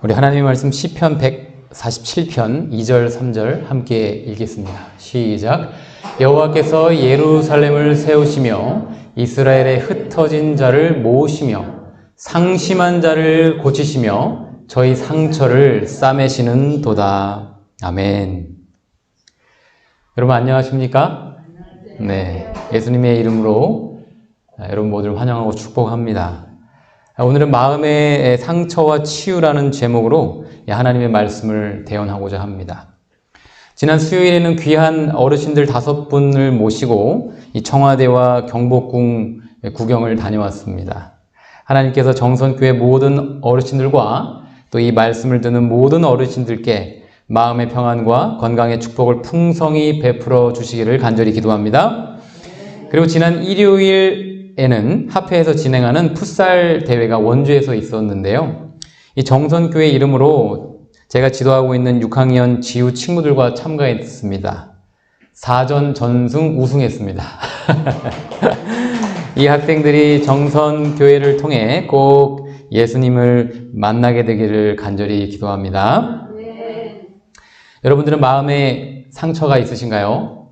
우리 하나님의 말씀 시편 147편 2절 3절 함께 읽겠습니다. 시작. 여호와께서 예루살렘을 세우시며 이스라엘의 흩어진 자를 모으시며 상심한 자를 고치시며 저희 상처를 싸매시는 도다. 아멘. 여러분 안녕하십니까? 네, 예수님의 이름으로 여러분 모두를 환영하고 축복합니다. 오늘은 마음의 상처와 치유라는 제목으로 하나님의 말씀을 대언하고자 합니다. 지난 수요일에는 귀한 어르신들 5분을 모시고 이 청와대와 경복궁 구경을 다녀왔습니다. 하나님께서 정선교회 모든 어르신들과 또 이 말씀을 듣는 모든 어르신들께 마음의 평안과 건강의 축복을 풍성히 베풀어 주시기를 간절히 기도합니다. 그리고 지난 일요일에는 합회에서 진행하는 풋살 대회가 원주에서 있었는데요. 이 정선교회 이름으로 제가 지도하고 있는 6학년 지우 친구들과 참가했습니다. 4전 전승 우승했습니다. 이 학생들이 정선교회를 통해 꼭 예수님을 만나게 되기를 간절히 기도합니다. 네. 여러분들은 마음에 상처가 있으신가요?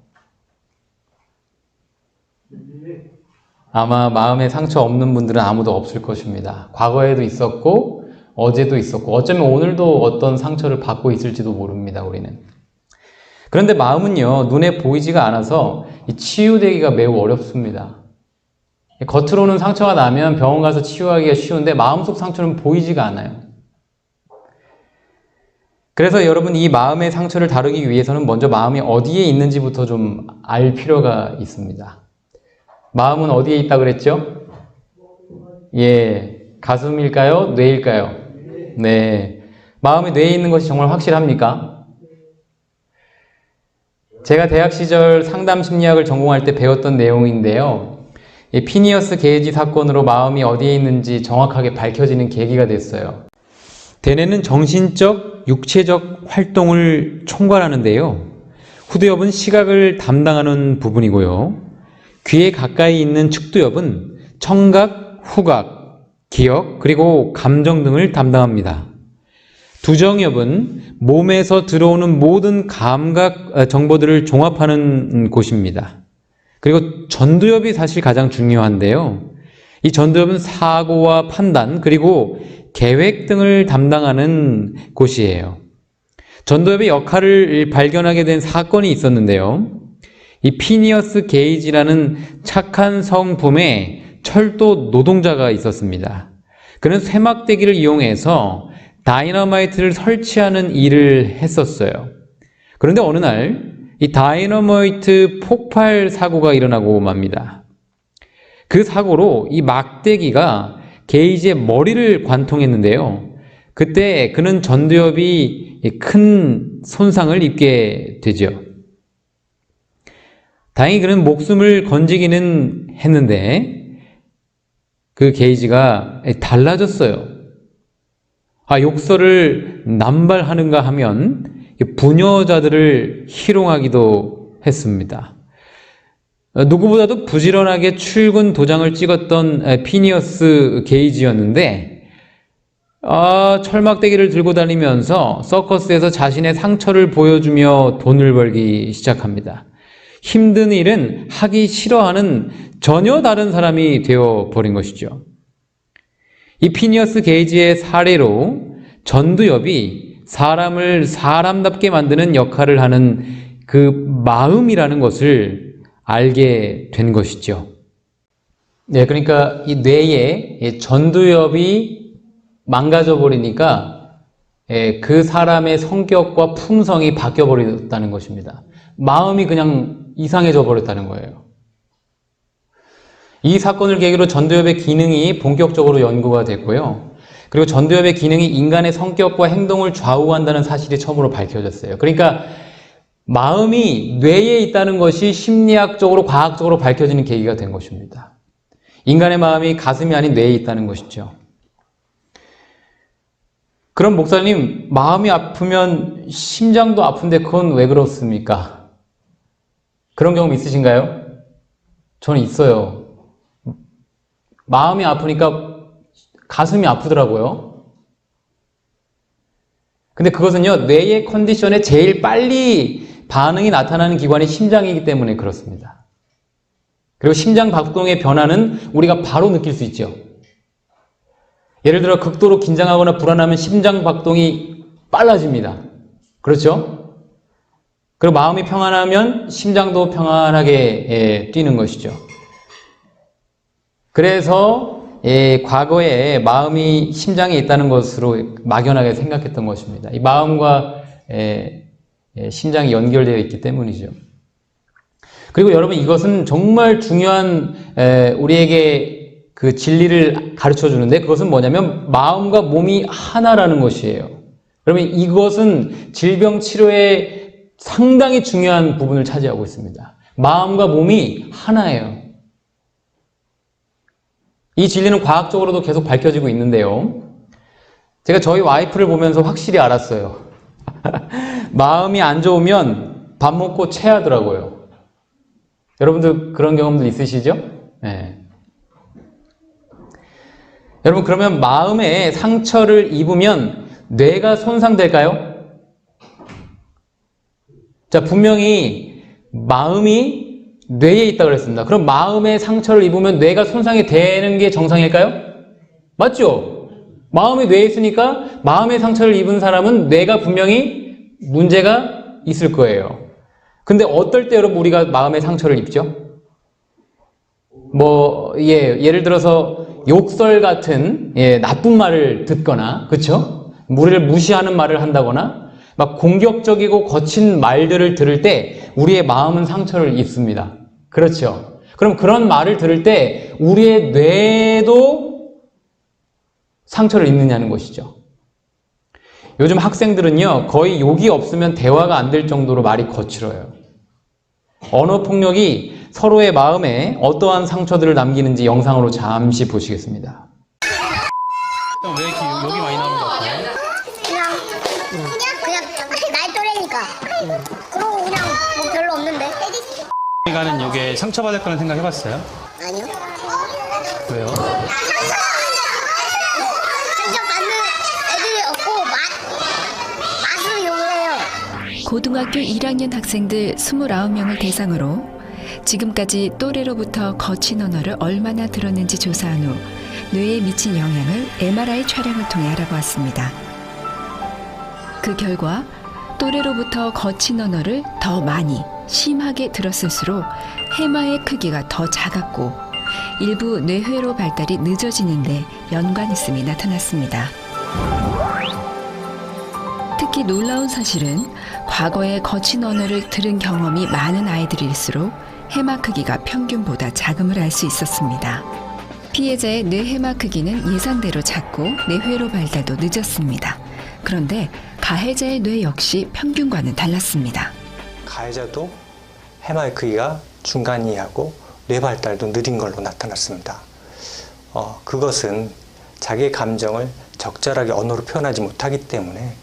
아마 마음에 상처 없는 분들은 아무도 없을 것입니다. 과거에도 있었고 어제도 있었고 어쩌면 오늘도 어떤 상처를 받고 있을지도 모릅니다. 우리는. 그런데 마음은요, 눈에 보이지가 않아서 치유되기가 매우 어렵습니다. 겉으로는 상처가 나면 병원 가서 치유하기가 쉬운데 마음속 상처는 보이지가 않아요. 그래서 여러분, 이 마음의 상처를 다루기 위해서는 먼저 마음이 어디에 있는지부터 좀 알 필요가 있습니다. 마음은 어디에 있다 그랬죠? 예, 가슴일까요? 뇌일까요? 네. 마음이 뇌에 있는 것이 정말 확실합니까? 제가 대학 시절 상담 심리학을 전공할 때 배웠던 내용인데요. 이 피니어스 게이지 사건으로 마음이 어디에 있는지 정확하게 밝혀지는 계기가 됐어요. 대뇌는 정신적, 육체적 활동을 총괄하는데요. 후두엽은 시각을 담당하는 부분이고요. 귀에 가까이 있는 측두엽은 청각, 후각, 기억, 그리고 감정 등을 담당합니다. 두정엽은 몸에서 들어오는 모든 감각 정보들을 종합하는 곳입니다. 그리고 전두엽이 사실 가장 중요한데요. 이 전두엽은 사고와 판단, 그리고 계획 등을 담당하는 곳이에요. 전두엽의 역할을 발견하게 된 사건이 있었는데요. 이 피니어스 게이지라는 착한 성품의 철도 노동자가 있었습니다. 그는 쇠막대기를 이용해서 다이너마이트를 설치하는 일을 했었어요. 그런데 어느 날 이 다이너마이트 폭발 사고가 일어나고 맙니다. 그 사고로 이 막대기가 게이지의 머리를 관통했는데요. 그때 그는 전두엽이 큰 손상을 입게 되죠. 다행히 그는 목숨을 건지기는 했는데 그 게이지가 달라졌어요. 욕설을 남발하는가 하면 부녀자들을 희롱하기도 했습니다. 누구보다도 부지런하게 출근 도장을 찍었던 피니어스 게이지였는데 철막대기를 들고 다니면서 서커스에서 자신의 상처를 보여주며 돈을 벌기 시작합니다. 힘든 일은 하기 싫어하는 전혀 다른 사람이 되어버린 것이죠. 이 피니어스 게이지의 사례로 전두엽이 사람을 사람답게 만드는 역할을 하는 그 마음이라는 것을 알게 된 것이죠. 네, 그러니까 이 뇌에 전두엽이 망가져 버리니까 그 사람의 성격과 품성이 바뀌어 버렸다는 것입니다. 마음이 그냥 이상해져 버렸다는 거예요. 이 사건을 계기로 전두엽의 기능이 본격적으로 연구가 됐고요. 그리고 전두엽의 기능이 인간의 성격과 행동을 좌우한다는 사실이 처음으로 밝혀졌어요. 그러니까 마음이 뇌에 있다는 것이 심리학적으로, 과학적으로 밝혀지는 계기가 된 것입니다. 인간의 마음이 가슴이 아닌 뇌에 있다는 것이죠. 그럼 목사님, 마음이 아프면 심장도 아픈데 그건 왜 그렇습니까? 그런 경험 있으신가요? 저는 있어요. 마음이 아프니까 가슴이 아프더라고요. 근데 그것은요, 뇌의 컨디션에 제일 빨리 반응이 나타나는 기관이 심장이기 때문에 그렇습니다. 그리고 심장 박동의 변화는 우리가 바로 느낄 수 있죠. 예를 들어 극도로 긴장하거나 불안하면 심장 박동이 빨라집니다. 그렇죠? 그리고 마음이 평안하면 심장도 평안하게 뛰는 것이죠. 그래서 과거에 마음이 심장에 있다는 것으로 막연하게 생각했던 것입니다. 이 마음과 심장이 연결되어 있기 때문이죠. 그리고 여러분, 이것은 정말 중요한 우리에게 그 진리를 가르쳐 주는데, 그것은 뭐냐면 마음과 몸이 하나라는 것이에요. 그러면 이것은 질병 치료에 상당히 중요한 부분을 차지하고 있습니다. 마음과 몸이 하나예요. 이 진리는 과학적으로도 계속 밝혀지고 있는데요. 제가 저희 와이프를 보면서 확실히 알았어요. 마음이 안 좋으면 밥 먹고 체하더라고요. 여러분들 그런 경험들 있으시죠? 네. 여러분, 그러면 마음에 상처를 입으면 뇌가 손상될까요? 자, 분명히 마음이 뇌에 있다고 그랬습니다. 그럼 마음에 상처를 입으면 뇌가 손상이 되는 게 정상일까요? 맞죠? 마음이 뇌에 있으니까 마음에 상처를 입은 사람은 뇌가 분명히 문제가 있을 거예요. 근데 어떨 때 여러분 우리가 마음에 상처를 입죠? 예를 들어서 욕설 같은 나쁜 말을 듣거나, 그쵸? 우리를 무시하는 말을 한다거나, 막 공격적이고 거친 말들을 들을 때 우리의 마음은 상처를 입습니다. 그렇죠? 그럼 그런 말을 들을 때 우리의 뇌도 상처를 입느냐는 것이죠. 요즘 학생들은요, 거의 욕이 없으면 대화가 안 될 정도로 말이 거칠어요. 언어폭력이 서로의 마음에 어떠한 상처들을 남기는지 영상으로 잠시 보시겠습니다. 왜 이렇게 욕이 많이 나오는 것 같아요? 그냥 나이 또래니까. 그러고 그냥 뭐 별로 없는데. 가는 욕에 상처받을 거라는 생각 해봤어요? 아니요. 왜요? 상처받는 애들이 없고 맛으로 욕을 해요. 고등학교 1학년 학생들 29명을 대상으로 지금까지 또래로부터 거친 언어를 얼마나 들었는지 조사한 후 뇌에 미친 영향을 MRI 촬영을 통해 알아보았습니다. 그 결과 또래로부터 거친 언어를 더 많이, 심하게 들었을수록 해마의 크기가 더 작았고 일부 뇌회로 발달이 늦어지는 데 연관있음이 나타났습니다. 특히 놀라운 사실은 과거에 거친 언어를 들은 경험이 많은 아이들일수록 해마 크기가 평균보다 작음을 알 수 있었습니다. 피해자의 뇌 해마 크기는 예상대로 작고 뇌회로 발달도 늦었습니다. 그런데 가해자의 뇌 역시 평균과는 달랐습니다. 가해자도 해마의 크기가 중간 이하고 뇌 발달도 느린 걸로 나타났습니다. 그것은 자기의 감정을 적절하게 언어로 표현하지 못하기 때문에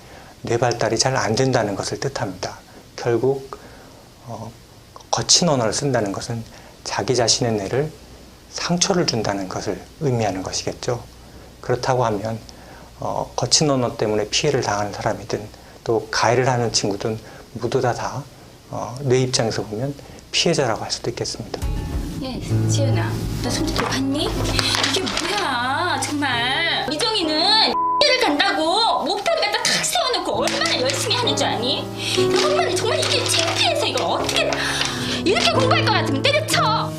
뇌 발달이 잘 안 된다는 것을 뜻합니다. 결국 거친 언어를 쓴다는 것은 자기 자신의 뇌를 상처를 준다는 것을 의미하는 것이겠죠. 그렇다고 하면 거친 언어 때문에 피해를 당하는 사람이든 또 가해를 하는 친구든 모두 다 뇌 입장에서 보면 피해자라고 할 수도 있겠습니다. 예, 지은아, 너 솔직히 봤니? 이게 뭐야, 정말. 미정이는 를 간다고 목표를 갖다 탁 세워놓고 얼마나 열심히 하는 줄 아니? 이것만이 정말 이게 창피해서 이걸 어떻게 이렇게 공부할 것 같으면 때려쳐.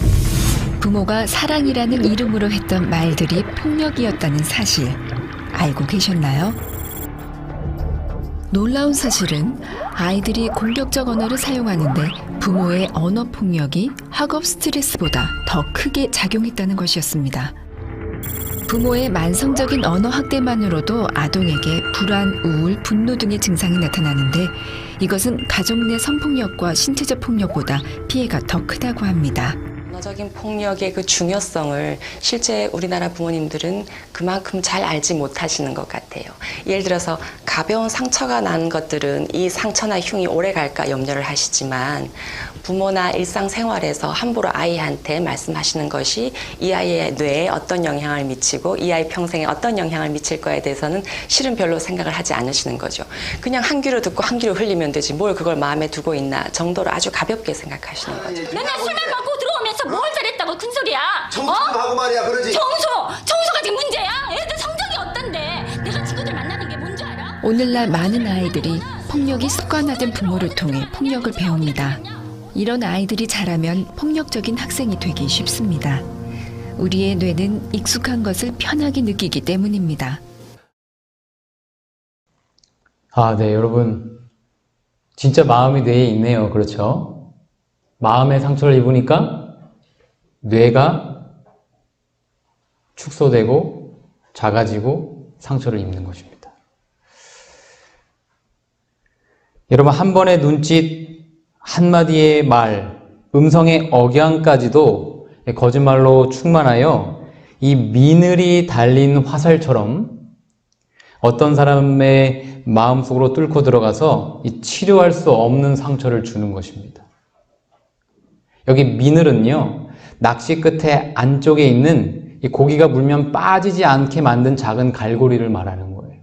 부모가 사랑이라는 이름으로 했던 말들이 폭력이었다는 사실 알고 계셨나요? 놀라운 사실은 아이들이 공격적 언어를 사용하는데 부모의 언어 폭력이 학업 스트레스보다 더 크게 작용했다는 것이었습니다. 부모의 만성적인 언어 학대만으로도 아동에게 불안, 우울, 분노 등의 증상이 나타나는데 이것은 가족 내 성폭력과 신체적 폭력보다 피해가 더 크다고 합니다. 언어적인 폭력의 그 중요성을 실제 우리나라 부모님들은 그만큼 잘 알지 못하시는 것 같아요. 예를 들어서 가벼운 상처가 난 것들은 이 상처나 흉이 오래 갈까 염려를 하시지만 부모나 일상생활에서 함부로 아이한테 말씀하시는 것이 이 아이의 뇌에 어떤 영향을 미치고 이 아이 평생에 어떤 영향을 미칠 거에 대해서는 실은 별로 생각을 하지 않으시는 거죠. 그냥 한 귀로 듣고 한 귀로 흘리면 되지 뭘 그걸 마음에 두고 있나 정도로 아주 가볍게 생각하시는 거죠. 맨날 술만 먹고 들어오면서 뭘 잘했다고 큰 소리야? 청소 좀 하고 말이야 그러지. 청소가 지금 문제야? 애들 성적이 어떤데? 내가 친구들 만나는 게 뭔지 알아? 오늘날 많은 아이들이 폭력이 습관화된 부모를 통해 폭력을 배웁니다. 이런 아이들이 자라면 폭력적인 학생이 되기 쉽습니다. 우리의 뇌는 익숙한 것을 편하게 느끼기 때문입니다. 아, 네, 여러분. 진짜 마음이 뇌에 있네요. 그렇죠? 마음의 상처를 입으니까 뇌가 축소되고 작아지고 상처를 입는 것입니다. 여러분, 한 번의 눈짓, 한마디의 말, 음성의 억양까지도 거짓말로 충만하여 이 미늘이 달린 화살처럼 어떤 사람의 마음속으로 뚫고 들어가서 이 치료할 수 없는 상처를 주는 것입니다. 여기 미늘은요, 낚시 끝에 안쪽에 있는 이 고기가 물면 빠지지 않게 만든 작은 갈고리를 말하는 거예요.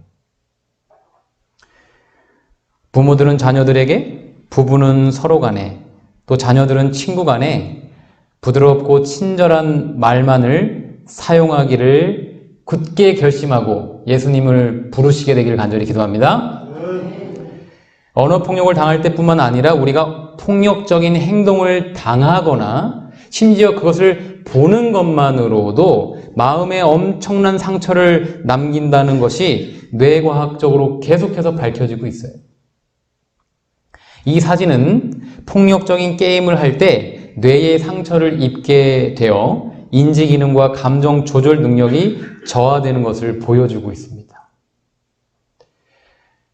부모들은 자녀들에게, 부부는 서로 간에, 또 자녀들은 친구 간에 부드럽고 친절한 말만을 사용하기를 굳게 결심하고 예수님을 부르시게 되기를 간절히 기도합니다. 언어폭력을 당할 때뿐만 아니라 우리가 폭력적인 행동을 당하거나 심지어 그것을 보는 것만으로도 마음에 엄청난 상처를 남긴다는 것이 뇌과학적으로 계속해서 밝혀지고 있어요. 이 사진은 폭력적인 게임을 할 때 뇌에 상처를 입게 되어 인지 기능과 감정 조절 능력이 저하되는 것을 보여주고 있습니다.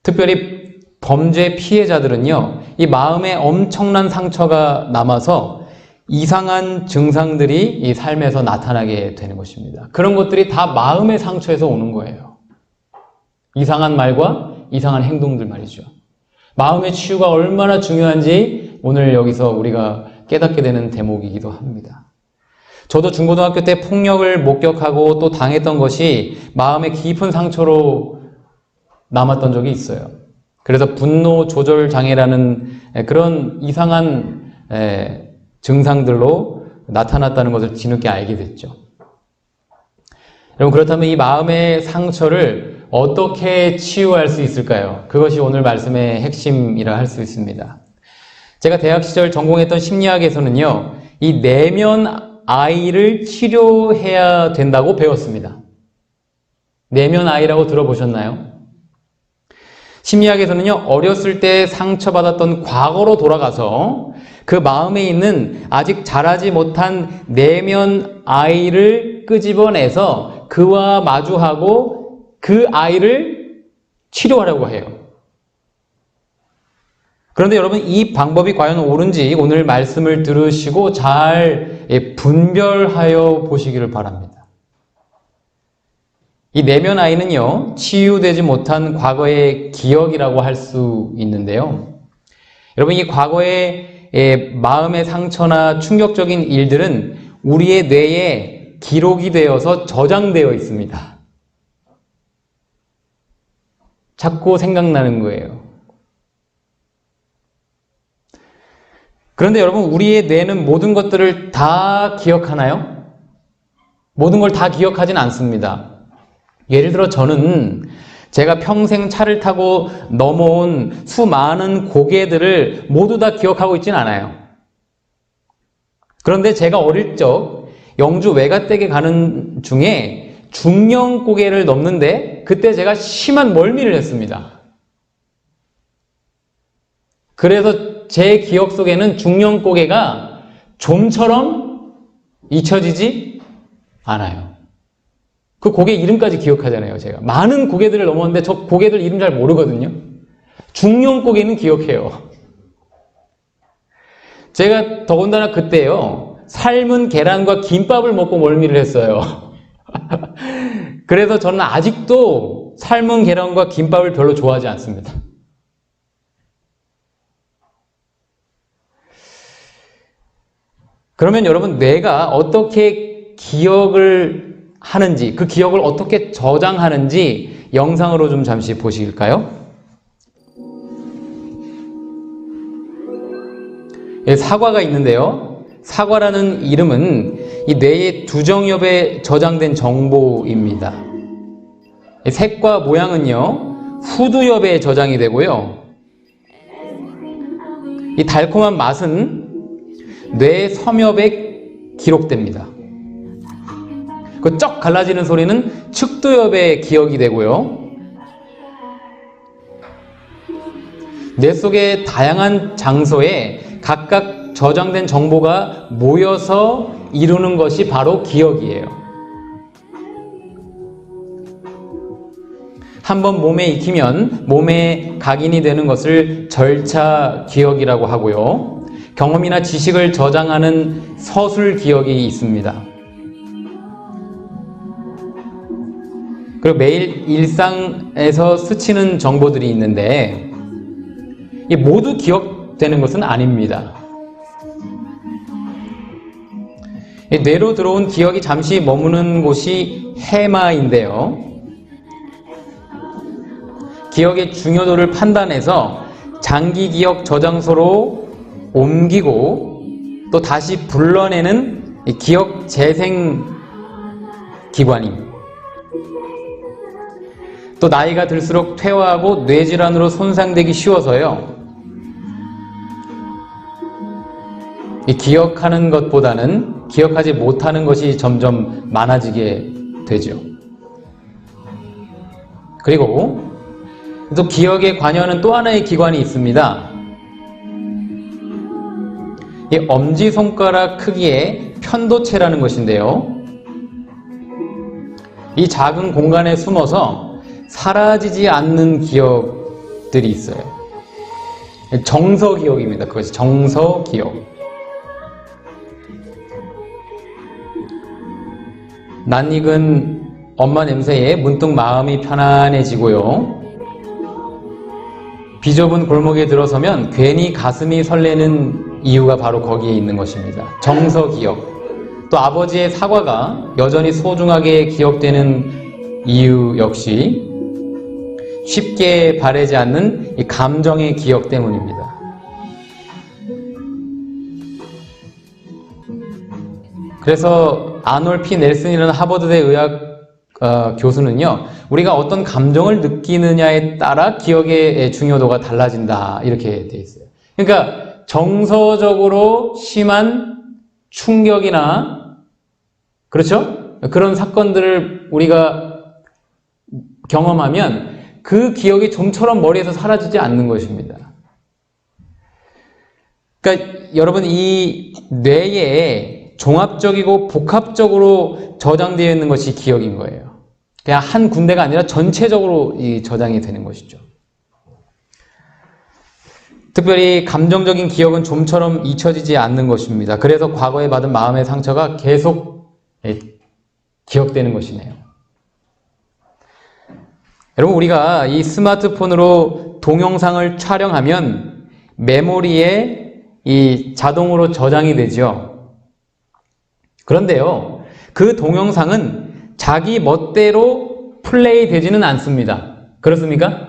특별히 범죄 피해자들은요, 이 마음에 엄청난 상처가 남아서 이상한 증상들이 이 삶에서 나타나게 되는 것입니다. 그런 것들이 다 마음의 상처에서 오는 거예요. 이상한 말과 이상한 행동들 말이죠. 마음의 치유가 얼마나 중요한지 오늘 여기서 우리가 깨닫게 되는 대목이기도 합니다. 저도 중고등학교 때 폭력을 목격하고 또 당했던 것이 마음의 깊은 상처로 남았던 적이 있어요. 그래서 분노 조절 장애라는 그런 이상한 증상들로 나타났다는 것을 뒤늦게 알게 됐죠. 여러분, 그렇다면 이 마음의 상처를 어떻게 치유할 수 있을까요? 그것이 오늘 말씀의 핵심이라 할 수 있습니다. 제가 대학 시절 전공했던 심리학에서는요, 이 내면 아이를 치료해야 된다고 배웠습니다. 내면 아이라고 들어보셨나요? 심리학에서는요, 어렸을 때 상처받았던 과거로 돌아가서 그 마음에 있는 아직 자라지 못한 내면 아이를 끄집어내서 그와 마주하고 그 아이를 치료하려고 해요. 그런데 여러분, 이 방법이 과연 옳은지 오늘 말씀을 들으시고 잘 분별하여 보시기를 바랍니다. 이 내면 아이는요, 치유되지 못한 과거의 기억이라고 할 수 있는데요. 여러분, 이 과거의 마음의 상처나 충격적인 일들은 우리의 뇌에 기록이 되어서 저장되어 있습니다. 자꾸 생각나는 거예요. 그런데 여러분, 우리의 뇌는 모든 것들을 다 기억하나요? 모든 걸 다 기억하진 않습니다. 예를 들어 저는 제가 평생 차를 타고 넘어온 수많은 고개들을 모두 다 기억하고 있진 않아요. 그런데 제가 어릴 적 영주 외가댁에 가는 중에 중령 고개를 넘는데 그때 제가 심한 멀미를 했습니다. 그래서 제 기억 속에는 중령 고개가 좀처럼 잊혀지지 않아요. 그 고개 이름까지 기억하잖아요, 제가. 많은 고개들을 넘었는데 저 고개들 이름 잘 모르거든요. 중령 고개는 기억해요. 제가 더군다나 그때요, 삶은 계란과 김밥을 먹고 멀미를 했어요. 그래서 저는 아직도 삶은 계란과 김밥을 별로 좋아하지 않습니다. 그러면 여러분, 뇌가 어떻게 기억을 하는지, 그 기억을 어떻게 저장하는지 영상으로 좀 잠시 보실까요? 사과가 있는데요. 사과라는 이름은 이 뇌의 두정엽에 저장된 정보입니다. 색과 모양은요, 후두엽에 저장이 되고요. 이 달콤한 맛은 뇌 섬엽에 기록됩니다. 그 쩍 갈라지는 소리는 측두엽에 기억이 되고요. 뇌 속의 다양한 장소에 각각 저장된 정보가 모여서 이루는 것이 바로 기억이에요. 한번 몸에 익히면 몸에 각인이 되는 것을 절차 기억이라고 하고요. 경험이나 지식을 저장하는 서술 기억이 있습니다. 그리고 매일 일상에서 스치는 정보들이 있는데 이 모두 기억되는 것은 아닙니다. 뇌로 들어온 기억이 잠시 머무는 곳이 해마인데요. 기억의 중요도를 판단해서 장기 기억 저장소로 옮기고 또 다시 불러내는 기억 재생 기관입니다. 또 나이가 들수록 퇴화하고 뇌질환으로 손상되기 쉬워서요. 이 기억하는 것보다는 기억하지 못하는 것이 점점 많아지게 되죠. 그리고 또 기억에 관여하는 또 하나의 기관이 있습니다. 이 엄지손가락 크기의 편도체라는 것인데요. 이 작은 공간에 숨어서 사라지지 않는 기억들이 있어요. 정서기억입니다. 그것이 정서기억. 낯익은 엄마 냄새에 문득 마음이 편안해지고요. 비좁은 골목에 들어서면 괜히 가슴이 설레는 이유가 바로 거기에 있는 것입니다. 정서기억. 또 아버지의 사과가 여전히 소중하게 기억되는 이유 역시 쉽게 바래지 않는 이 감정의 기억 때문입니다. 그래서 아놀피 넬슨이라는 하버드대 의학 교수는요, 우리가 어떤 감정을 느끼느냐에 따라 기억의 중요도가 달라진다 이렇게 돼 있어요. 그러니까 정서적으로 심한 충격이나 그렇죠? 그런 사건들을 우리가 경험하면 그 기억이 좀처럼 머리에서 사라지지 않는 것입니다. 그러니까 여러분, 이 뇌에 종합적이고 복합적으로 저장되어 있는 것이 기억인 거예요. 그냥 한 군데가 아니라 전체적으로 이 저장이 되는 것이죠. 특별히 감정적인 기억은 좀처럼 잊혀지지 않는 것입니다. 그래서 과거에 받은 마음의 상처가 계속 기억되는 것이네요. 여러분, 우리가 이 스마트폰으로 동영상을 촬영하면 메모리에 이 자동으로 저장이 되죠. 그런데요, 그 동영상은 자기 멋대로 플레이 되지는 않습니다. 그렇습니까?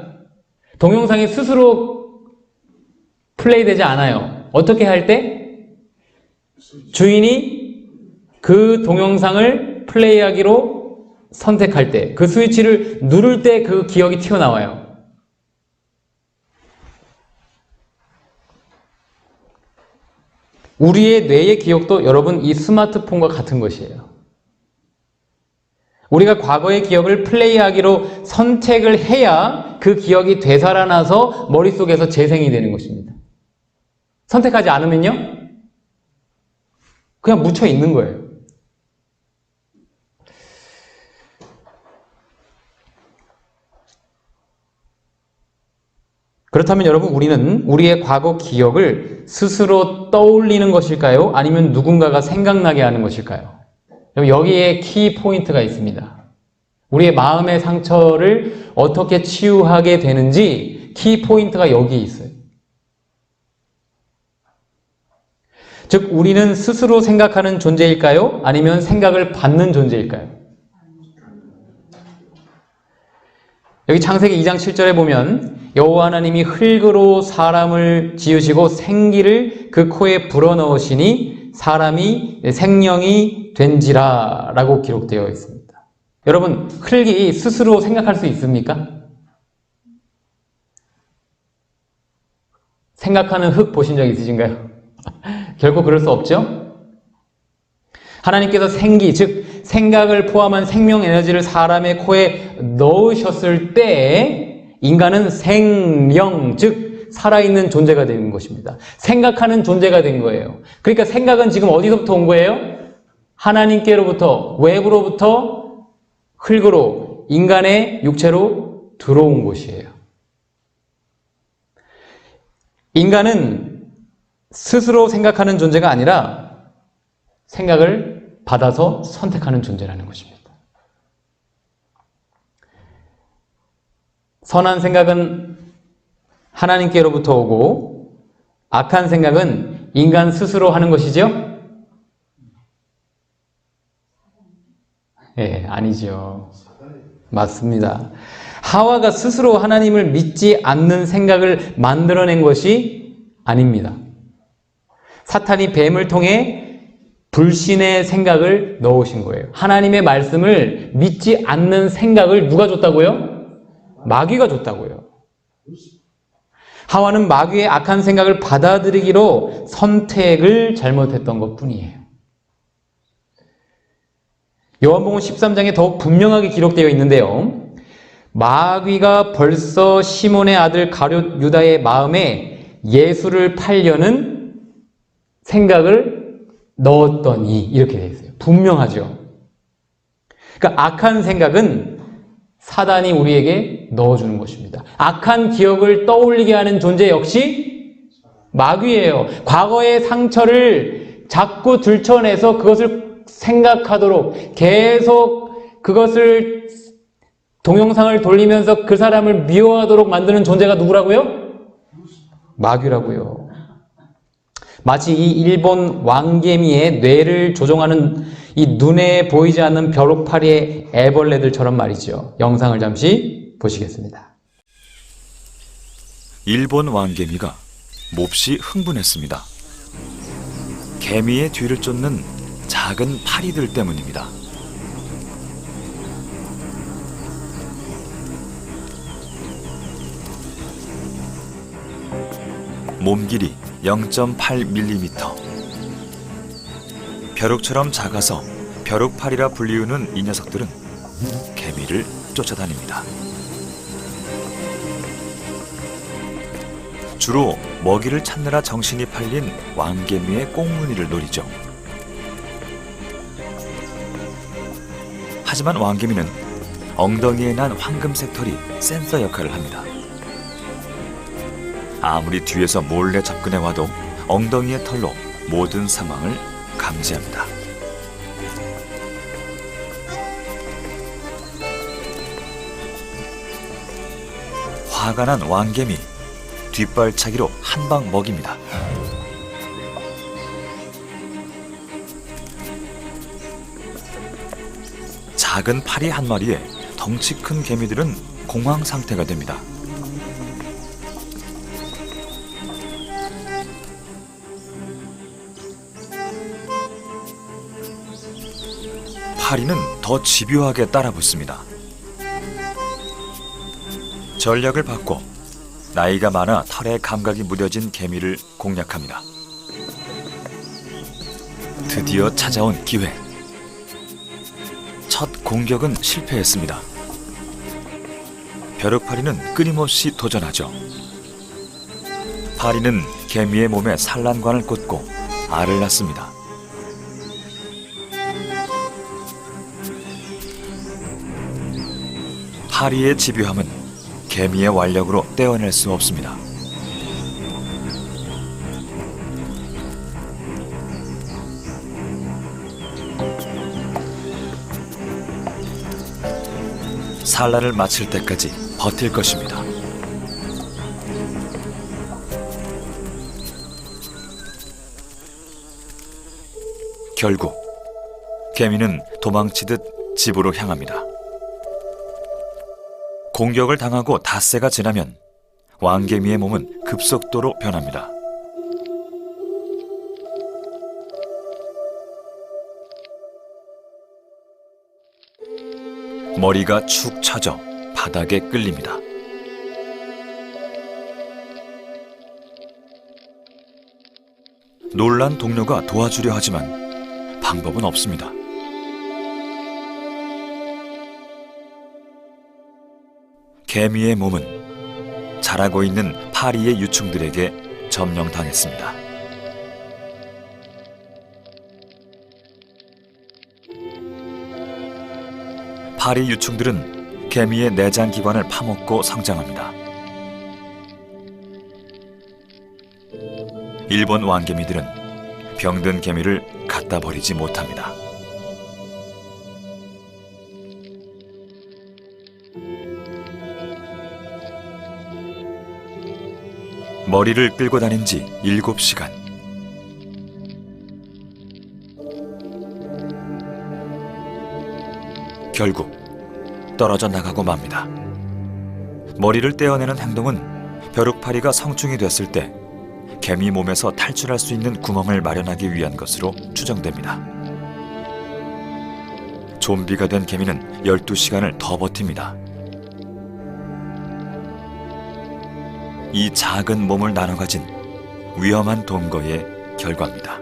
동영상이 스스로 플레이 되지 않아요. 어떻게 할 때? 주인이 그 동영상을 플레이하기로 선택할 때, 그 스위치를 누를 때 그 기억이 튀어나와요. 우리의 뇌의 기억도 여러분 이 스마트폰과 같은 것이에요. 우리가 과거의 기억을 플레이하기로 선택을 해야 그 기억이 되살아나서 머릿속에서 재생이 되는 것입니다. 선택하지 않으면요? 그냥 묻혀 있는 거예요. 그렇다면 여러분, 우리는 우리의 과거 기억을 스스로 떠올리는 것일까요? 아니면 누군가가 생각나게 하는 것일까요? 여기에 키 포인트가 있습니다. 우리의 마음의 상처를 어떻게 치유하게 되는지 키 포인트가 여기에 있어요. 즉, 우리는 스스로 생각하는 존재일까요? 아니면 생각을 받는 존재일까요? 여기 창세기 2장 7절에 보면 여호와 하나님이 흙으로 사람을 지으시고 생기를 그 코에 불어넣으시니 사람이 생령이 된지라 라고 기록되어 있습니다. 여러분, 흙이 스스로 생각할 수 있습니까? 생각하는 흙 보신 적 있으신가요? 결코 그럴 수 없죠? 하나님께서 생기, 즉 생각을 포함한 생명 에너지를 사람의 코에 넣으셨을 때 인간은 생령, 즉 살아있는 존재가 되는 것입니다. 생각하는 존재가 된 거예요. 그러니까 생각은 지금 어디서부터 온 거예요? 하나님께로부터, 외부로부터 흙으로, 인간의 육체로 들어온 것이에요. 인간은 스스로 생각하는 존재가 아니라 생각을 받아서 선택하는 존재라는 것입니다. 선한 생각은 하나님께로부터 오고 악한 생각은 인간 스스로 하는 것이죠? 예, 아니죠. 맞습니다. 하와가 스스로 하나님을 믿지 않는 생각을 만들어낸 것이 아닙니다. 사탄이 뱀을 통해 불신의 생각을 넣으신 거예요. 하나님의 말씀을 믿지 않는 생각을 누가 줬다고요? 마귀가 줬다고요. 하와는 마귀의 악한 생각을 받아들이기로 선택을 잘못했던 것뿐이에요. 요한복음 13장에 더욱 분명하게 기록되어 있는데요. 마귀가 벌써 시몬의 아들 가룟 유다의 마음에 예수를 팔려는 생각을 넣었더니 이렇게 되어 있어요. 분명하죠. 그러니까 악한 생각은 사단이 우리에게 넣어주는 것입니다. 악한 기억을 떠올리게 하는 존재 역시 마귀예요. 과거의 상처를 자꾸 들춰내서 그것을 생각하도록 계속 그것을 동영상을 돌리면서 그 사람을 미워하도록 만드는 존재가 누구라고요? 마귀라고요. 마치 이 일본 왕개미의 뇌를 조종하는 이 눈에 보이지 않는 벼룩파리의 애벌레들처럼 말이죠. 영상을 잠시 보시겠습니다. 일본 왕개미가 몹시 흥분했습니다. 개미의 뒤를 쫓는 작은 파리들 때문입니다. 몸 길이 0.8mm. 벼룩처럼 작아서 벼룩파리라 불리우는 이 녀석들은 개미를 쫓아다닙니다. 주로 먹이를 찾느라 정신이 팔린 왕개미의 꽁무니를 노리죠. 하지만 왕개미는 엉덩이에 난 황금색 털이 센서 역할을 합니다. 아무리 뒤에서 몰래 접근해와도 엉덩이의 털로 모든 상황을 감지합니다. 화가 난 왕개미, 뒷발차기로 한 방 먹입니다. 작은 파리 한 마리에 덩치 큰 개미들은 공황 상태가 됩니다. 파리는 더 집요하게 따라붙습니다. 전략을 바꿔 나이가 많아 털에 감각이 무뎌진 개미를 공략합니다. 드디어 찾아온 기회. 첫 공격은 실패했습니다. 벼룩파리는 끊임없이 도전하죠. 파리는 개미의 몸에 산란관을 꽂고 알을 낳습니다. 파리의 집요함은 개미의 완력으로 떼어낼 수 없습니다. 산란을 마칠 때까지 버틸 것입니다. 결국 개미는 도망치듯 집으로 향합니다. 공격을 당하고 닷새가 지나면 왕개미의 몸은 급속도로 변합니다. 머리가 축 처져 바닥에 끌립니다. 놀란 동료가 도와주려 하지만 방법은 없습니다. 개미의 몸은 자라고 있는 파리의 유충들에게 점령당했습니다. 파리 유충들은 개미의 내장 기관을 파먹고 성장합니다. 일본 왕개미들은 병든 개미를 갖다 버리지 못합니다. 머리를 끌고 다닌 지 7시간. 결국 떨어져 나가고 맙니다. 머리를 떼어내는 행동은 벼룩파리가 성충이 됐을 때 개미 몸에서 탈출할 수 있는 구멍을 마련하기 위한 것으로 추정됩니다. 좀비가 된 개미는 12시간을 더 버팁니다. 이 작은 몸을 나눠 가진 위험한 동거의 결과입니다.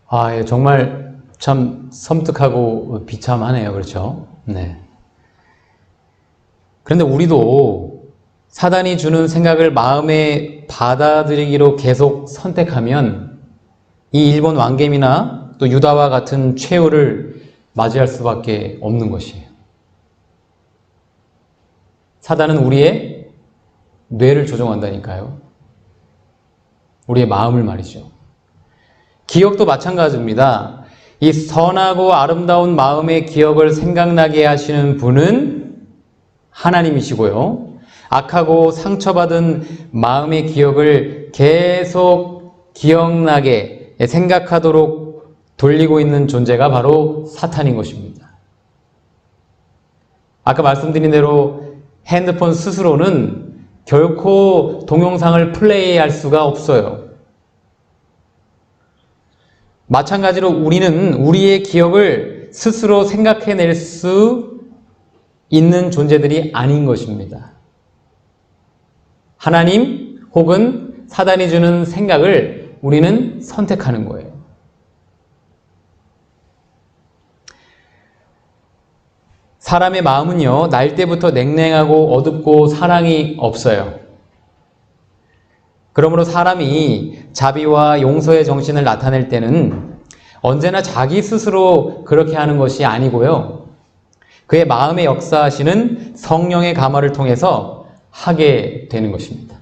아, 예, 정말 참 섬뜩하고 비참하네요. 그렇죠? 네. 그런데 우리도 사단이 주는 생각을 마음에 받아들이기로 계속 선택하면 이 일본 왕개미나 또 유다와 같은 최후를 맞이할 수밖에 없는 것이에요. 사단은 우리의 뇌를 조종한다니까요. 우리의 마음을 말이죠. 기억도 마찬가지입니다. 이 선하고 아름다운 마음의 기억을 생각나게 하시는 분은 하나님이시고요. 악하고 상처받은 마음의 기억을 계속 기억나게 생각하도록 돌리고 있는 존재가 바로 사탄인 것입니다. 아까 말씀드린 대로 핸드폰 스스로는 결코 동영상을 플레이할 수가 없어요. 마찬가지로 우리는 우리의 기억을 스스로 생각해낼 수 있는 존재들이 아닌 것입니다. 하나님 혹은 사단이 주는 생각을 우리는 선택하는 거예요. 사람의 마음은요, 날 때부터 냉랭하고 어둡고 사랑이 없어요. 그러므로 사람이 자비와 용서의 정신을 나타낼 때는 언제나 자기 스스로 그렇게 하는 것이 아니고요. 그의 마음에 역사하시는 성령의 감화를 통해서 하게 되는 것입니다.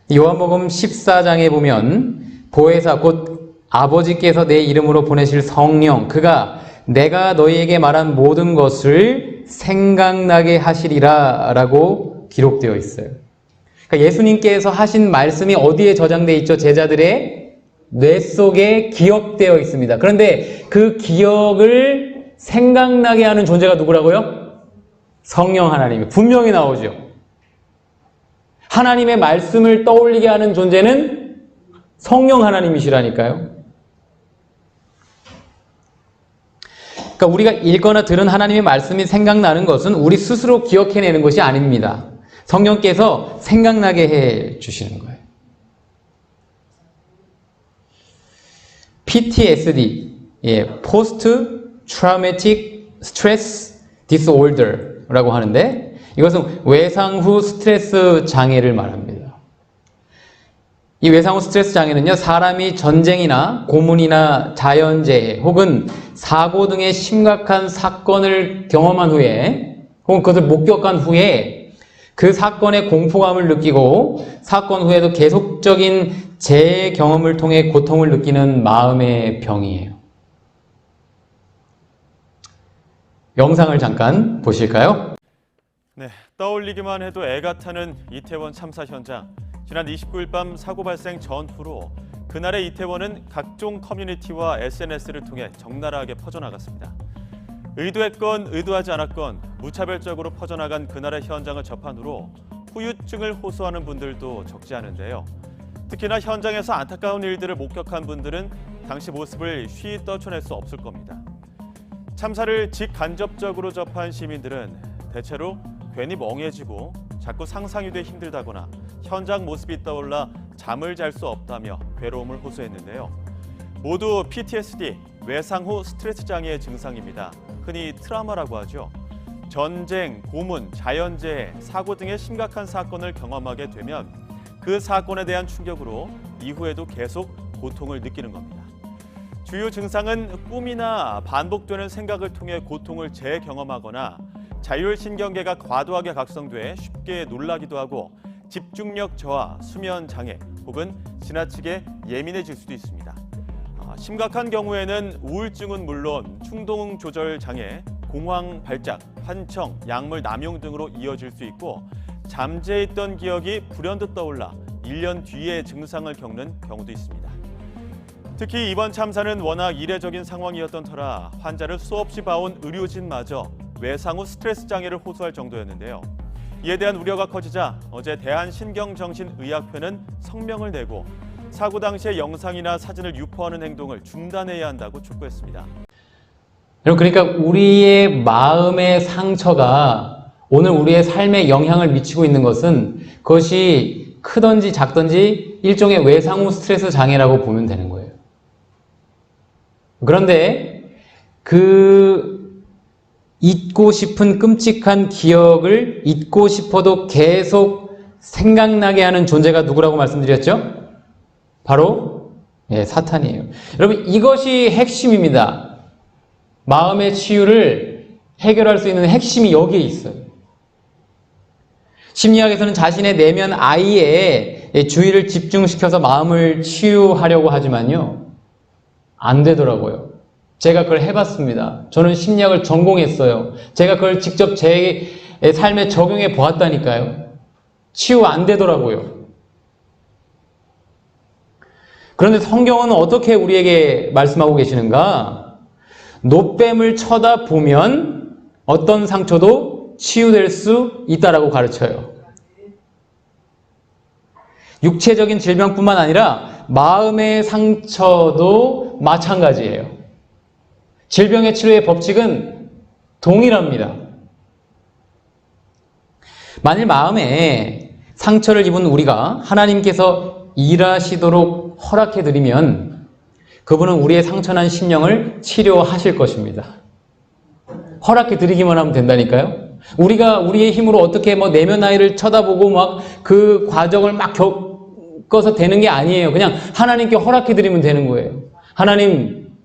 요한복음 14장에 보면 보혜사 곧 아버지께서 내 이름으로 보내실 성령, 그가 내가 너희에게 말한 모든 것을 생각나게 하시리라 라고 기록되어 있어요. 그러니까 예수님께서 하신 말씀이 어디에 저장되어 있죠? 제자들의 뇌 속에 기억되어 있습니다. 그런데 그 기억을 생각나게 하는 존재가 누구라고요? 성령 하나님이 분명히 나오죠. 하나님의 말씀을 떠올리게 하는 존재는 성령 하나님이시라니까요. 그러니까 우리가 읽거나 들은 하나님의 말씀이 생각나는 것은 우리 스스로 기억해내는 것이 아닙니다. 성령께서 생각나게 해 주시는 거예요. PTSD, Post Traumatic Stress Disorder라고 하는데 이것은 외상 후 스트레스 장애를 말합니다. 이 외상후 스트레스 장애는요, 사람이 전쟁이나 고문이나 자연재해 혹은 사고 등의 심각한 사건을 경험한 후에 혹은 그것을 목격한 후에 그 사건의 공포감을 느끼고 사건 후에도 계속적인 재해 경험을 통해 고통을 느끼는 마음의 병이에요. 영상을 잠깐 보실까요? 네, 떠올리기만 해도 애가 타는 이태원 참사 현장. 지난 29일 밤 사고 발생 전후로 그날의 이태원은 각종 커뮤니티와 SNS를 통해 적나라하게 퍼져나갔습니다. 의도했건 의도하지 않았건 무차별적으로 퍼져나간 그날의 현장을 접한 후로 후유증을 호소하는 분들도 적지 않은데요. 특히나 현장에서 안타까운 일들을 목격한 분들은 당시 모습을 쉬이 떨쳐낼 수 없을 겁니다. 참사를 직간접적으로 접한 시민들은 대체로 괜히 멍해지고 자꾸 상상이 돼 힘들다거나 현장 모습이 떠올라 잠을 잘 수 없다며 괴로움을 호소했는데요. 모두 PTSD, 외상후 스트레스 장애의 증상입니다. 흔히 트라우마라고 하죠. 전쟁, 고문, 자연재해, 사고 등의 심각한 사건을 경험하게 되면 그 사건에 대한 충격으로 이후에도 계속 고통을 느끼는 겁니다. 주요 증상은 꿈이나 반복되는 생각을 통해 고통을 재경험하거나 자율신경계가 과도하게 각성돼 쉽게 놀라기도 하고 집중력 저하, 수면 장애 혹은 지나치게 예민해질 수도 있습니다. 심각한 경우에는 우울증은 물론 충동 조절 장애, 공황 발작, 환청, 약물 남용 등으로 이어질 수 있고 잠재해 있던 기억이 불현듯 떠올라 1년 뒤에 증상을 겪는 경우도 있습니다. 특히 이번 참사는 워낙 이례적인 상황이었던 터라 환자를 수없이 봐온 의료진마저 외상후 스트레스 장애를 호소할 정도였는데요. 이에 대한 우려가 커지자 어제 대한신경정신의학회는 성명을 내고 사고 당시의 영상이나 사진을 유포하는 행동을 중단해야 한다고 촉구했습니다. 여러분, 그러니까 우리의 마음의 상처가 오늘 우리의 삶에 영향을 미치고 있는 것은 그것이 크든지 작든지 일종의 외상후 스트레스 장애라고 보면 되는 거예요. 그런데 그 잊고 싶은 끔찍한 기억을 잊고 싶어도 계속 생각나게 하는 존재가 누구라고 말씀드렸죠? 바로 사탄이에요. 여러분, 이것이 핵심입니다. 마음의 치유를 해결할 수 있는 핵심이 여기에 있어요. 심리학에서는 자신의 내면 아이에 주의를 집중시켜서 마음을 치유하려고 하지만요, 안 되더라고요. 제가 그걸 해봤습니다. 저는 심리학을 전공했어요. 제가 그걸 직접 제 삶에 적용해 보았다니까요. 치유 안 되더라고요. 그런데 성경은 어떻게 우리에게 말씀하고 계시는가? 노뱀을 쳐다보면 어떤 상처도 치유될 수 있다라고 가르쳐요. 육체적인 질병뿐만 아니라 마음의 상처도 마찬가지예요. 질병의 치료의 법칙은 동일합니다. 만일 마음에 상처를 입은 우리가 하나님께서 일하시도록 허락해드리면 그분은 우리의 상처난 심령을 치료하실 것입니다. 허락해드리기만 하면 된다니까요. 우리가 우리의 힘으로 어떻게 내면 아이를 쳐다보고 막 그 과정을 막 겪어서 되는 게 아니에요. 그냥 하나님께 허락해드리면 되는 거예요. 하나님,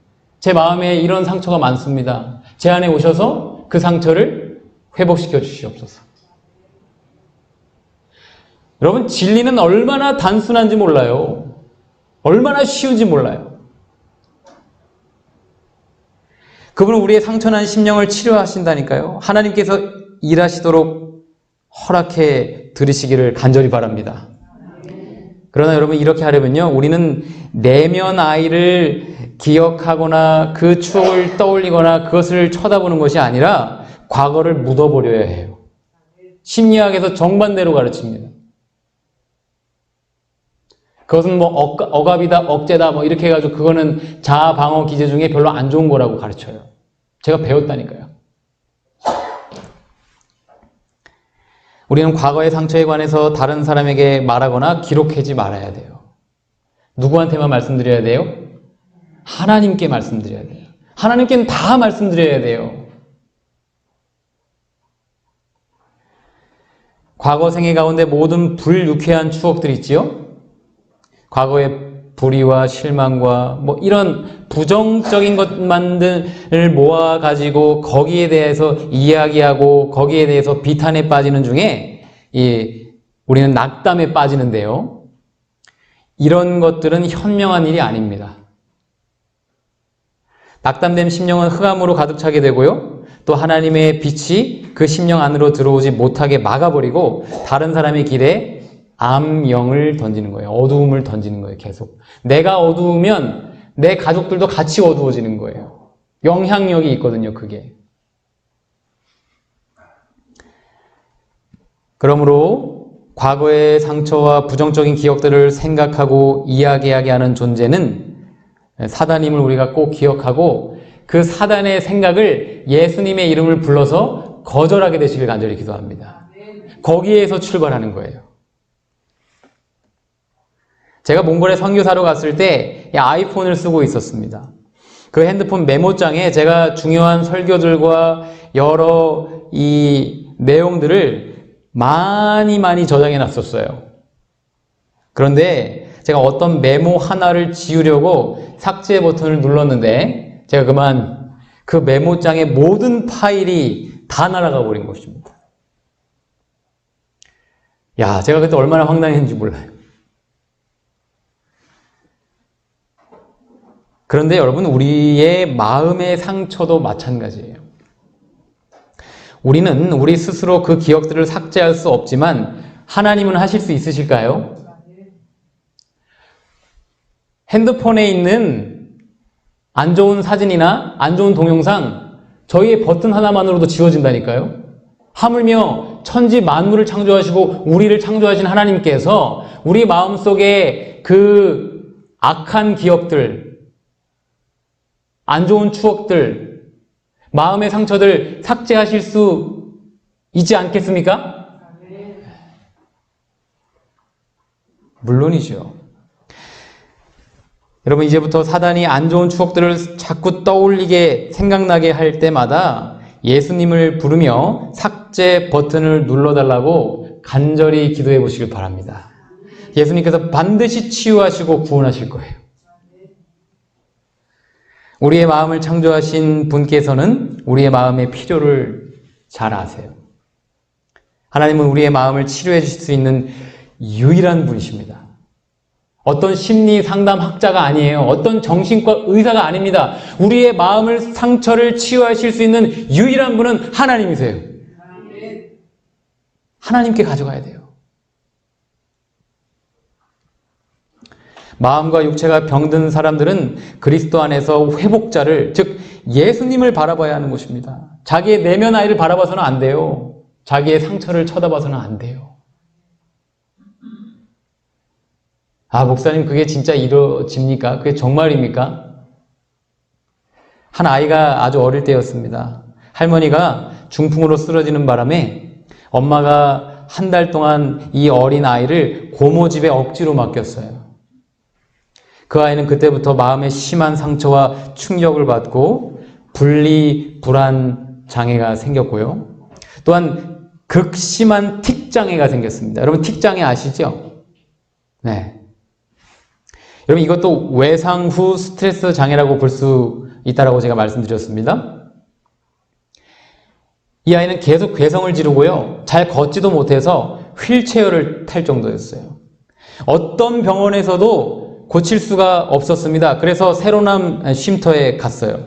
제 마음에 이런 상처가 많습니다. 제 안에 오셔서 그 상처를 회복시켜 주시옵소서. 여러분, 진리는 얼마나 단순한지 몰라요. 얼마나 쉬운지 몰라요. 그분은 우리의 상처난 심령을 치료하신다니까요. 하나님께서 일하시도록 허락해 들으시기를 간절히 바랍니다. 그러나 여러분, 이렇게 하려면요, 우리는 내면 아이를 기억하거나 그 추억을 떠올리거나 그것을 쳐다보는 것이 아니라 과거를 묻어버려야 해요. 심리학에서 정반대로 가르칩니다. 그것은 억압이다, 억제다, 이렇게 해가지고 그거는 자아 방어 기제 중에 별로 안 좋은 거라고 가르쳐요. 제가 배웠다니까요. 우리는 과거의 상처에 관해서 다른 사람에게 말하거나 기록하지 말아야 돼요. 누구한테만 말씀드려야 돼요? 하나님께 말씀드려야 돼요. 하나님께는 다 말씀드려야 돼요. 과거 생애 가운데 모든 불유쾌한 추억들 있지요? 과거의 불의와 실망과 뭐 이런 부정적인 것만을 모아가지고 거기에 대해서 이야기하고 거기에 대해서 비탄에 빠지는 중에 우리는 낙담에 빠지는데요. 이런 것들은 현명한 일이 아닙니다. 낙담된 심령은 흑암으로 가득 차게 되고요. 또 하나님의 빛이 그 심령 안으로 들어오지 못하게 막아버리고 다른 사람의 길에 암영을 던지는 거예요. 어두움을 던지는 거예요. 계속. 내가 어두우면 내 가족들도 같이 어두워지는 거예요. 영향력이 있거든요. 그게. 그러므로 과거의 상처와 부정적인 기억들을 생각하고 이야기하게 하는 존재는 사단임을 우리가 꼭 기억하고 그 사단의 생각을 예수님의 이름을 불러서 거절하게 되시길 간절히 기도합니다. 거기에서 출발하는 거예요. 제가 몽골에 선교사로 갔을 때 아이폰을 쓰고 있었습니다. 그 핸드폰 메모장에 제가 중요한 설교들과 여러 이 내용들을 많이 저장해 놨었어요. 그런데 제가 어떤 메모 하나를 지우려고 삭제 버튼을 눌렀는데 제가 그만 그 메모장의 모든 파일이 다 날아가 버린 것입니다. 야, 제가 그때 얼마나 황당했는지 몰라요. 그런데 여러분, 우리의 마음의 상처도 마찬가지예요. 우리는 우리 스스로 그 기억들을 삭제할 수 없지만 하나님은 하실 수 있으실까요? 핸드폰에 있는 안 좋은 사진이나 안 좋은 동영상 저희의 버튼 하나만으로도 지워진다니까요. 하물며 천지 만물을 창조하시고 우리를 창조하신 하나님께서 우리 마음속에 그 악한 기억들, 안 좋은 추억들, 마음의 상처들 삭제하실 수 있지 않겠습니까? 물론이죠. 여러분, 이제부터 사단이 안 좋은 추억들을 자꾸 떠올리게 생각나게 할 때마다 예수님을 부르며 삭제 버튼을 눌러달라고 간절히 기도해 보시길 바랍니다. 예수님께서 반드시 치유하시고 구원하실 거예요. 우리의 마음을 창조하신 분께서는 우리의 마음의 필요를 잘 아세요. 하나님은 우리의 마음을 치료해 주실 수 있는 유일한 분이십니다. 어떤 심리 상담학자가 아니에요. 어떤 정신과 의사가 아닙니다. 우리의 마음을 상처를 치유하실 수 있는 유일한 분은 하나님이세요. 하나님께 가져가야 돼요. 마음과 육체가 병든 사람들은 그리스도 안에서 회복자를, 즉 예수님을 바라봐야 하는 것입니다. 자기의 내면 아이를 바라봐서는 안 돼요. 자기의 상처를 쳐다봐서는 안 돼요. 아, 목사님, 그게 진짜 이루어집니까? 그게 정말입니까? 한 아이가 아주 어릴 때였습니다. 할머니가 중풍으로 쓰러지는 바람에 엄마가 한 달 동안 이 어린 아이를 고모집에 억지로 맡겼어요. 그 아이는 그때부터 마음에 심한 상처와 충격을 받고 분리 불안 장애가 생겼고요. 또한 극심한 틱장애가 생겼습니다. 여러분, 틱장애 아시죠? 네. 여러분, 이것도 외상 후 스트레스 장애라고 볼 수 있다라고 제가 말씀드렸습니다. 이 아이는 계속 괴성을 지르고요. 잘 걷지도 못해서 휠체어를 탈 정도였어요. 어떤 병원에서도 고칠 수가 없었습니다. 그래서 새로남 쉼터에 갔어요.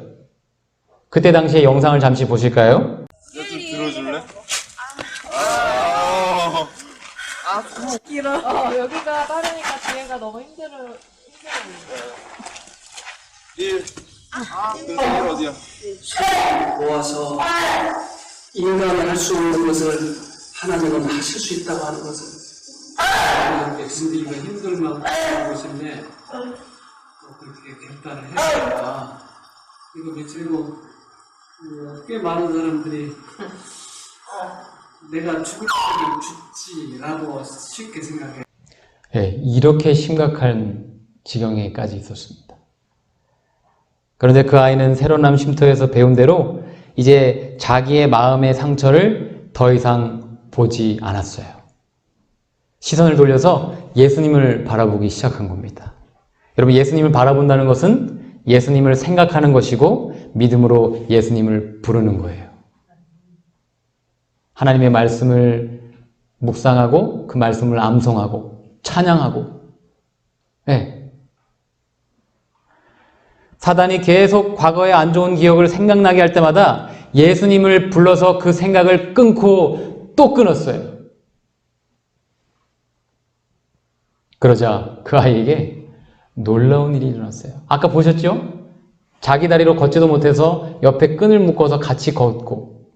그때 당시의 영상을 잠시 보실까요? 좀 들어줄래? 길어. 여기가 빠르니까 뒤에가 너무 힘들어. 어디야? 모아서 인간이 할 수 없는 것을 하나님은 하실 수 있다고 하는 것을 백성들이가 힘들만 하는 것인데 그렇게 결단을 해야 이거 며칠이고 꽤 많은 사람들이 내가 죽을 때는 죽지라고 쉽게 생각해. 네, 이렇게 심각한 지경에까지 있었습니다. 그런데 그 아이는 새로남 쉼터에서 배운 대로 이제 자기의 마음의 상처를 더 이상 보지 않았어요. 시선을 돌려서 예수님을 바라보기 시작한 겁니다. 여러분, 예수님을 바라본다는 것은 예수님을 생각하는 것이고 믿음으로 예수님을 부르는 거예요. 하나님의 말씀을 묵상하고 그 말씀을 암송하고 찬양하고, 네. 사단이 계속 과거의 안 좋은 기억을 생각나게 할 때마다 예수님을 불러서 그 생각을 끊고 또 끊었어요. 그러자 그 아이에게 놀라운 일이 일어났어요. 아까 보셨죠? 자기 다리로 걷지도 못해서 옆에 끈을 묶어서 같이 걷고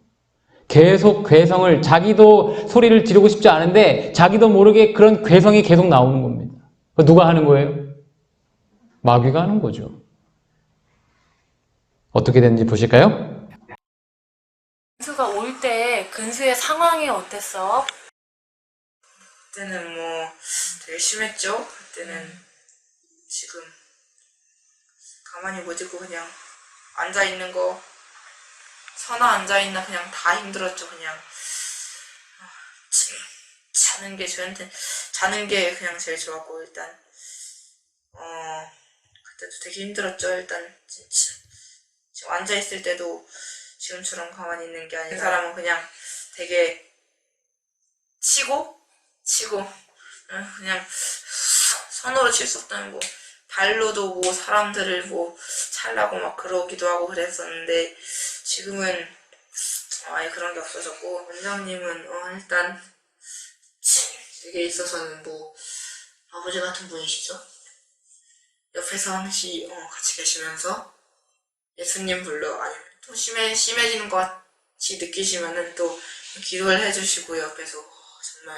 계속 괴성을, 자기도 소리를 지르고 싶지 않은데 자기도 모르게 그런 괴성이 계속 나오는 겁니다. 누가 하는 거예요? 마귀가 하는 거죠. 어떻게 됐는지 보실까요? 근수가 올 때 근수의 상황이 어땠어? 그때는 뭐 되게 심했죠. 그때는 지금 가만히 못 있고 그냥 앉아 있는 거, 서나 앉아 있나 그냥 다 힘들었죠. 그냥 자는 게 저한테 자는 게 그냥 제일 좋았고, 일단 그때도 되게 힘들었죠. 일단 진짜 지금 앉아 있을 때도 지금처럼 가만히 있는 게 아닌 사람은 그냥 되게 치고 그냥 손으로 칠 수 없다는 거, 발로도 뭐 사람들을 뭐 찰라고 막 그러기도 하고 그랬었는데 지금은 아예 그런 게 없어졌고, 원장님은 일단 되게 있어서는 뭐 아버지 같은 분이시죠. 옆에서 항시 같이 계시면서 예수님 불러, 아니면 또 심해지는 것 같이 느끼시면은 또 기도를 해주시고, 옆에서 정말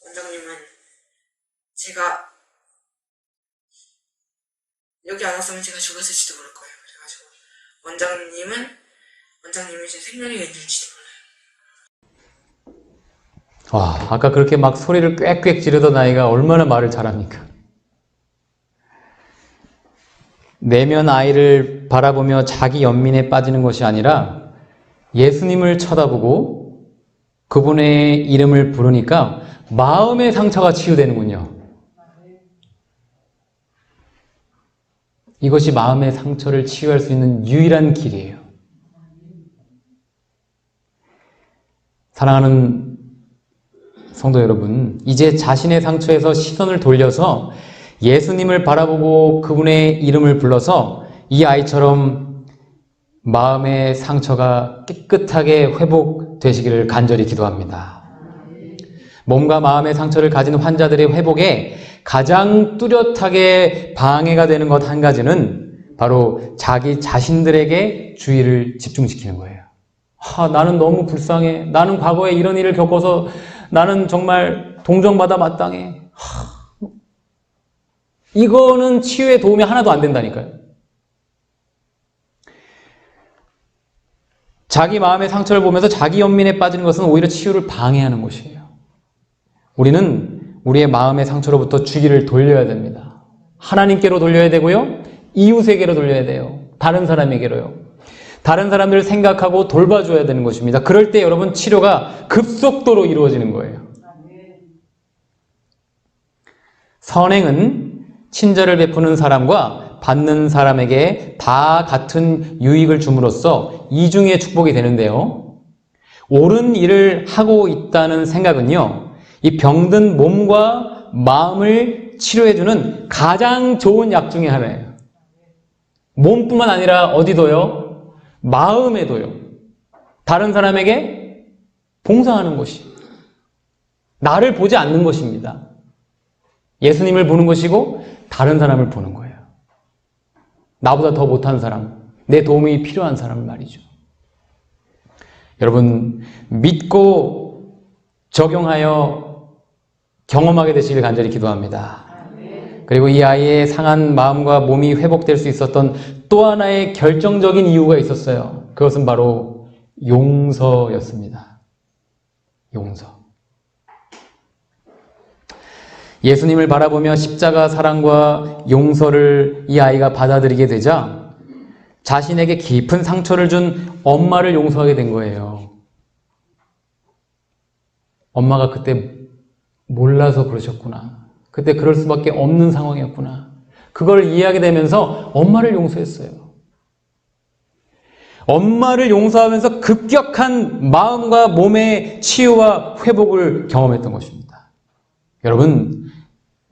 원장님은 제가 여기 안 왔으면 제가 죽었을지도 모를 거예요. 그래가지고 원장님이 제 생명이 있는지도 몰라요. 와, 아까 그렇게 막 소리를 꽥꽥 지르던 아이가 얼마나 말을 잘합니까? 내면 아이를 바라보며 자기 연민에 빠지는 것이 아니라 예수님을 쳐다보고 그분의 이름을 부르니까 마음의 상처가 치유되는군요. 이것이 마음의 상처를 치유할 수 있는 유일한 길이에요. 사랑하는 성도 여러분, 이제 자신의 상처에서 시선을 돌려서 예수님을 바라보고 그분의 이름을 불러서 이 아이처럼 마음의 상처가 깨끗하게 회복되시기를 간절히 기도합니다. 몸과 마음의 상처를 가진 환자들의 회복에 가장 뚜렷하게 방해가 되는 것 한 가지는 바로 자기 자신들에게 주의를 집중시키는 거예요. 나는 너무 불쌍해. 나는 과거에 이런 일을 겪어서 나는 정말 동정받아 마땅해. 이거는 치유에 도움이 하나도 안 된다니까요. 자기 마음의 상처를 보면서 자기 연민에 빠지는 것은 오히려 치유를 방해하는 것이에요. 우리는 우리의 마음의 상처로부터 주의를 돌려야 됩니다. 하나님께로 돌려야 되고요. 이웃에게로 돌려야 돼요. 다른 사람에게로요. 다른 사람들을 생각하고 돌봐줘야 되는 것입니다. 그럴 때 여러분 치료가 급속도로 이루어지는 거예요. 선행은 친절을 베푸는 사람과 받는 사람에게 다 같은 유익을 줌으로써 이중의 축복이 되는데요. 옳은 일을 하고 있다는 생각은요, 이 병든 몸과 마음을 치료해주는 가장 좋은 약 중에 하나예요. 몸뿐만 아니라 어디도요? 마음에도요. 다른 사람에게 봉사하는 것이, 나를 보지 않는 것입니다. 예수님을 보는 것이고 다른 사람을 보는 거예요. 나보다 더 못한 사람, 내 도움이 필요한 사람을 말이죠. 여러분, 믿고 적용하여 경험하게 되시길 간절히 기도합니다. 그리고 이 아이의 상한 마음과 몸이 회복될 수 있었던 또 하나의 결정적인 이유가 있었어요. 그것은 바로 용서였습니다. 용서. 예수님을 바라보며 십자가 사랑과 용서를 이 아이가 받아들이게 되자 자신에게 깊은 상처를 준 엄마를 용서하게 된 거예요. 엄마가 그때 몰라서 그러셨구나. 그때 그럴 수밖에 없는 상황이었구나. 그걸 이해하게 되면서 엄마를 용서했어요. 엄마를 용서하면서 급격한 마음과 몸의 치유와 회복을 경험했던 것입니다. 여러분,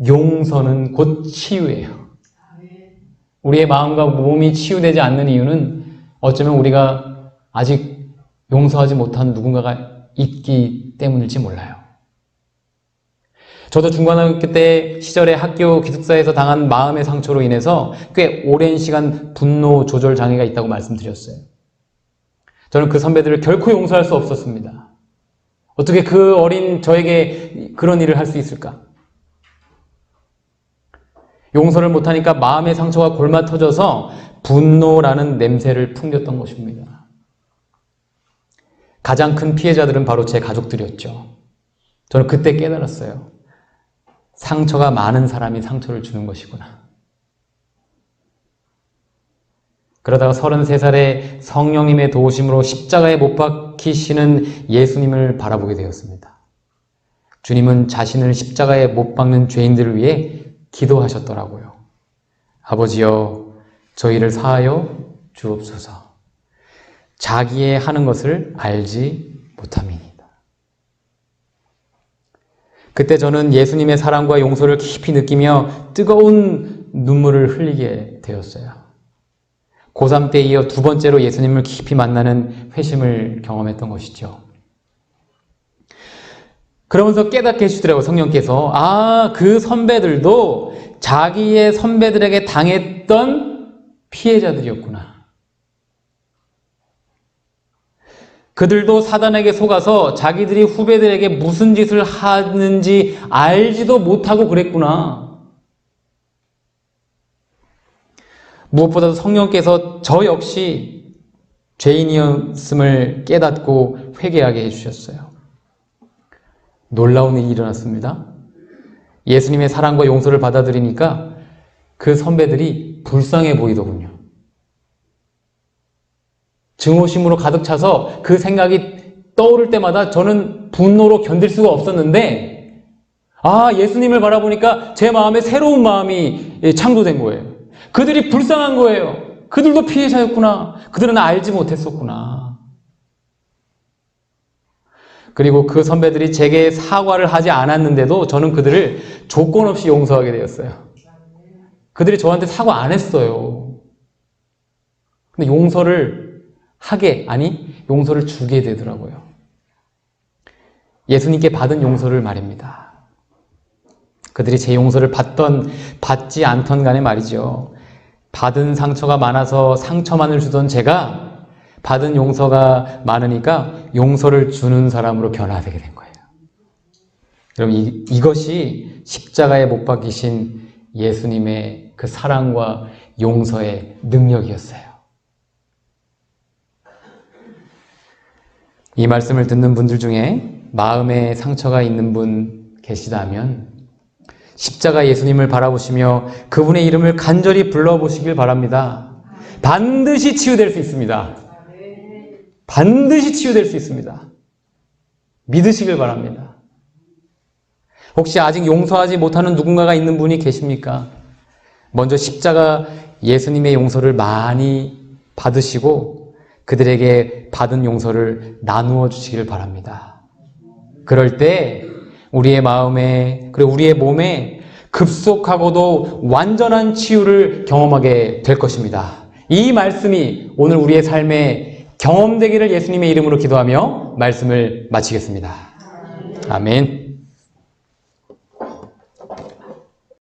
용서는 곧 치유예요. 우리의 마음과 몸이 치유되지 않는 이유는 어쩌면 우리가 아직 용서하지 못한 누군가가 있기 때문일지 몰라요. 저도 중고등학교 때 시절에 학교 기숙사에서 당한 마음의 상처로 인해서 꽤 오랜 시간 분노 조절 장애가 있다고 말씀드렸어요. 저는 그 선배들을 결코 용서할 수 없었습니다. 어떻게 그 어린 저에게 그런 일을 할 수 있을까? 용서를 못하니까 마음의 상처가 골마 터져서 분노라는 냄새를 풍겼던 것입니다. 가장 큰 피해자들은 바로 제 가족들이었죠. 저는 그때 깨달았어요. 상처가 많은 사람이 상처를 주는 것이구나. 그러다가 33살에 성령님의 도우심으로 십자가에 못 박히시는 예수님을 바라보게 되었습니다. 주님은 자신을 십자가에 못 박는 죄인들을 위해 기도하셨더라고요. 아버지여, 저희를 사하여 주옵소서. 자기의 하는 것을 알지 못함이니이다. 그때 저는 예수님의 사랑과 용서를 깊이 느끼며 뜨거운 눈물을 흘리게 되었어요. 고3 때 이어 두 번째로 예수님을 깊이 만나는 회심을 경험했던 것이죠. 그러면서 깨닫게 해주더라고요. 성령께서 그 선배들도 자기의 선배들에게 당했던 피해자들이었구나. 그들도 사단에게 속아서 자기들이 후배들에게 무슨 짓을 하는지 알지도 못하고 그랬구나. 무엇보다도 성령께서 저 역시 죄인이었음을 깨닫고 회개하게 해주셨어요. 놀라운 일이 일어났습니다. 예수님의 사랑과 용서를 받아들이니까 그 선배들이 불쌍해 보이더군요. 증오심으로 가득 차서 그 생각이 떠오를 때마다 저는 분노로 견딜 수가 없었는데 예수님을 바라보니까 제 마음에 새로운 마음이 창조된 거예요. 그들이 불쌍한 거예요. 그들도 피해자였구나. 그들은 알지 못했었구나. 그리고 그 선배들이 제게 사과를 하지 않았는데도 저는 그들을 조건 없이 용서하게 되었어요. 그들이 저한테 사과 안 했어요. 근데 용서를 용서를 주게 되더라고요. 예수님께 받은 용서를 말입니다. 그들이 제 용서를 받지 않던 간에 말이죠. 받은 상처가 많아서 상처만을 주던 제가 받은 용서가 많으니까 용서를 주는 사람으로 변화되게 된 거예요. 여러분, 이것이 십자가에 못 박히신 예수님의 그 사랑과 용서의 능력이었어요. 이 말씀을 듣는 분들 중에 마음에 상처가 있는 분 계시다면 십자가 예수님을 바라보시며 그분의 이름을 간절히 불러보시길 바랍니다. 반드시 치유될 수 있습니다. 반드시 치유될 수 있습니다. 믿으시길 바랍니다. 혹시 아직 용서하지 못하는 누군가가 있는 분이 계십니까? 먼저 십자가 예수님의 용서를 많이 받으시고 그들에게 받은 용서를 나누어 주시길 바랍니다. 그럴 때 우리의 마음에 그리고 우리의 몸에 급속하고도 완전한 치유를 경험하게 될 것입니다. 이 말씀이 오늘 우리의 삶에 경험되기를 예수님의 이름으로 기도하며 말씀을 마치겠습니다. 아멘.